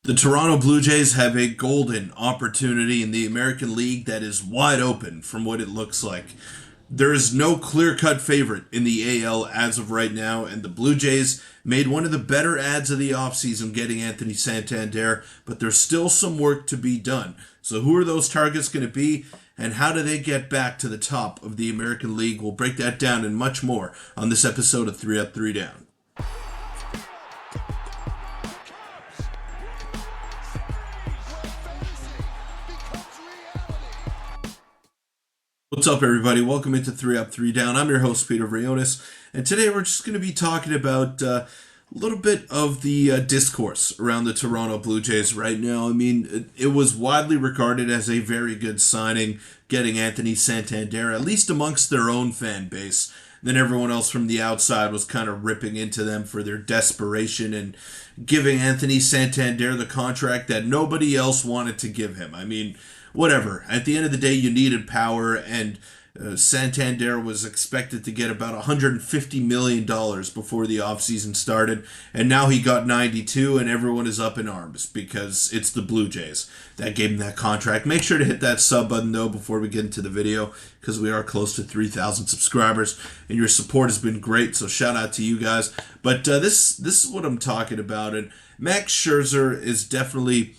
The Toronto Blue Jays have a golden opportunity in the American League that is wide open from what it looks like. There is no clear cut favorite in the AL as of right now, and the Blue Jays made one of the better ads of the offseason getting Anthony Santander, but there's still some work to be done. So, who are those targets going to be, and how do they get back to the top of the American League? We'll break that down and much more on this episode of 3 Up, 3 Down. What's up, everybody? Welcome into 3 Up, 3 Down. I'm your host, Peter Vrionis, and today we're just going to be talking about a little bit of the discourse around the Toronto Blue Jays right now. I mean, it was widely regarded as a very good signing, getting Anthony Santander, at least amongst their own fan base. Then everyone else from the outside was kind of ripping into them for their desperation and giving Anthony Santander the contract that nobody else wanted to give him. I mean, whatever. At the end of the day, you needed power, and Santander was expected to get about $150 million before the offseason started, and now he got 92, and everyone is up in arms because it's the Blue Jays that gave him that contract. Make sure to hit that sub button, though, before we get into the video, because we are close to 3,000 subscribers, and your support has been great, so shout out to you guys. But this is what I'm talking about, and Max Scherzer is definitely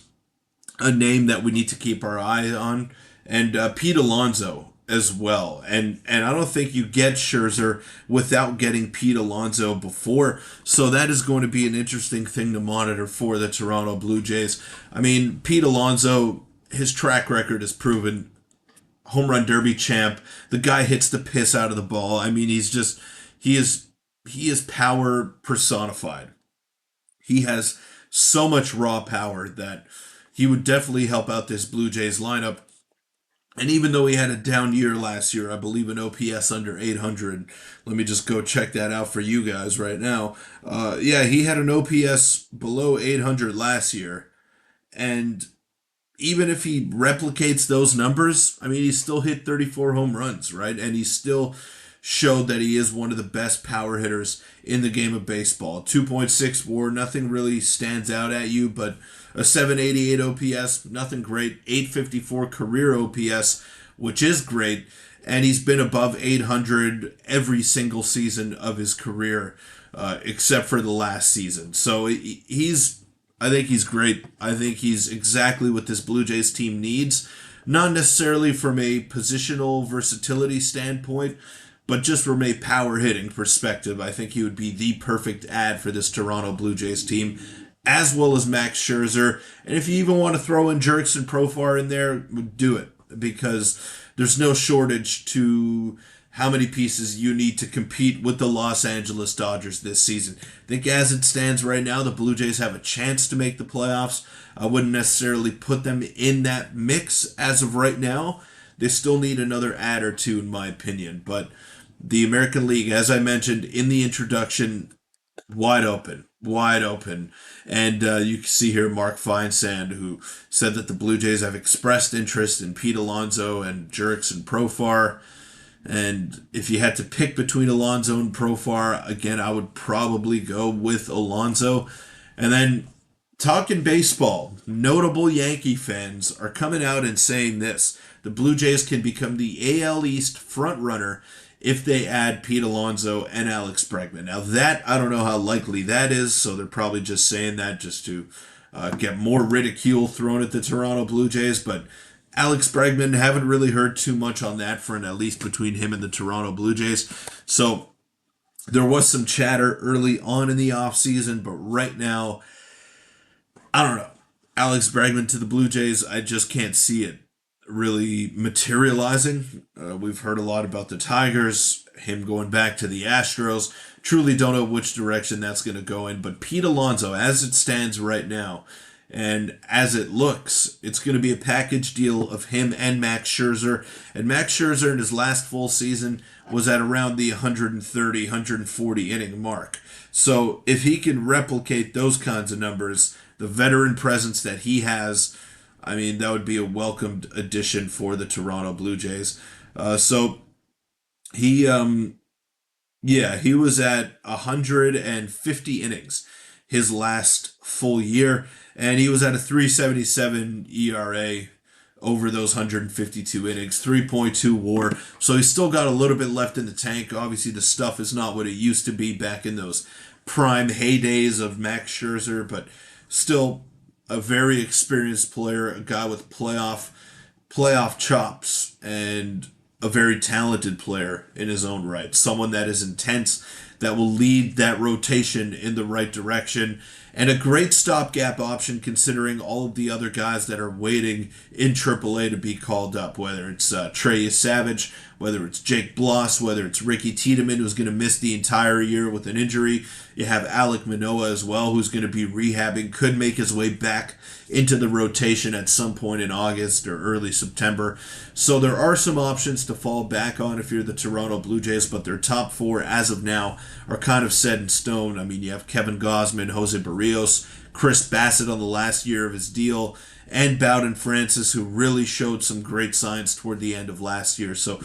a name that we need to keep our eye on, and Pete Alonso as well. And I don't think you get Scherzer without getting Pete Alonso before, so that is going to be an interesting thing to monitor for the Toronto Blue Jays. I mean, Pete Alonso, his track record is proven. Home run derby champ. The guy hits the piss out of the ball. I mean, he is power personified. He has so much raw power that he would definitely help out this Blue Jays lineup. And even though he had a down year last year, I believe an OPS under 800. Let me just go check that out for you guys right now. He had an OPS below 800 last year. And even if he replicates those numbers, I mean, he still hit 34 home runs, right? And he still showed that he is one of the best power hitters in the game of baseball. 2.6 WAR, nothing really stands out at you, but a 788 OPS, nothing great. 854 career OPS, which is great, and he's been above 800 every single season of his career, except for the last season. So I think he's great. I think he's exactly what this Blue Jays team needs. Not necessarily from a positional versatility standpoint, but just from a power hitting perspective, I think he would be the perfect ad for this Toronto Blue Jays team, as well as Max Scherzer. And if you even want to throw in Jurickson Profar in there, do it, because there's no shortage to how many pieces you need to compete with the Los Angeles Dodgers this season. I think as it stands right now, the Blue Jays have a chance to make the playoffs. I wouldn't necessarily put them in that mix as of right now. They still need another ad or two, in my opinion. But the American League, as I mentioned in the introduction, wide open. And you can see here Mark Feinsand, who said that the Blue Jays have expressed interest in Pete Alonso and Jurickson Profar. And if you had to pick between Alonso and Profar, again, I would probably go with Alonso. And then, talking baseball, notable Yankee fans are coming out and saying this: the Blue Jays can become the AL East frontrunner if they add Pete Alonso and Alex Bregman. Now that, I don't know how likely that is, so they're probably just saying that just to get more ridicule thrown at the Toronto Blue Jays, but Alex Bregman, haven't really heard too much on that front, at least between him and the Toronto Blue Jays. So there was some chatter early on in the offseason, but right now, I don't know. Alex Bregman to the Blue Jays, I just can't see it really materializing. We've heard a lot about the Tigers, him going back to the Astros. Truly don't know which direction that's going to go in, but Pete Alonso, as it stands right now, and as it looks, it's going to be a package deal of him and Max Scherzer. And Max Scherzer in his last full season was at around the 130, 140 inning mark. So if he can replicate those kinds of numbers, the veteran presence that he has, I mean, that would be a welcomed addition for the Toronto Blue Jays. So he he was at 150 innings his last full year. and he was at a 3.77 ERA over those 152 innings, 3.2 WAR. So he's still got a little bit left in the tank. Obviously, the stuff is not what it used to be back in those prime heydays of Max Scherzer, but still a very experienced player, a guy with playoff chops, and a very talented player in his own right. Someone that is intense, that will lead that rotation in the right direction, and a great stopgap option considering all of the other guys that are waiting in AAA to be called up, whether it's Trey Savage, whether it's Jake Bloss, whether it's Ricky Tiedemann, who's going to miss the entire year with an injury. You have Alek Manoah as well, who's going to be rehabbing, could make his way back into the rotation at some point in August or early September. So there are some options to fall back on if you're the Toronto Blue Jays, but their top four as of now are kind of set in stone. I mean, you have Kevin Gausman, Jose Barrios, Chris Bassett on the last year of his deal, and Bowden Francis, who really showed some great signs toward the end of last year. So,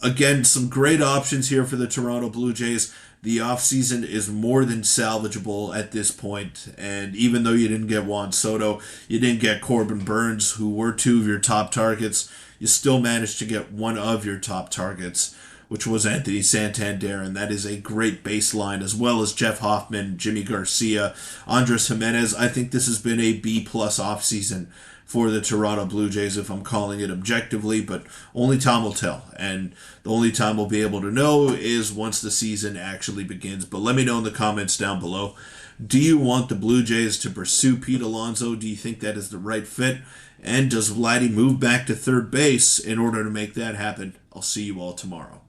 again, some great options here for the Toronto Blue Jays. The offseason is more than salvageable at this point, and even though you didn't get Juan Soto, you didn't get Corbin Burns, who were two of your top targets, you still managed to get one of your top targets, which was Anthony Santander, and that is a great baseline, as well as Jeff Hoffman, Jimmy Garcia, Andres Jimenez. I think this has been a B-plus offseason for the Toronto Blue Jays, if I'm calling it objectively, but only time will tell. And the only time we'll be able to know is once the season actually begins. But let me know in the comments down below. Do you want the Blue Jays to pursue Pete Alonso? Do you think that is the right fit? And does Vladdy move back to third base in order to make that happen? I'll see you all tomorrow.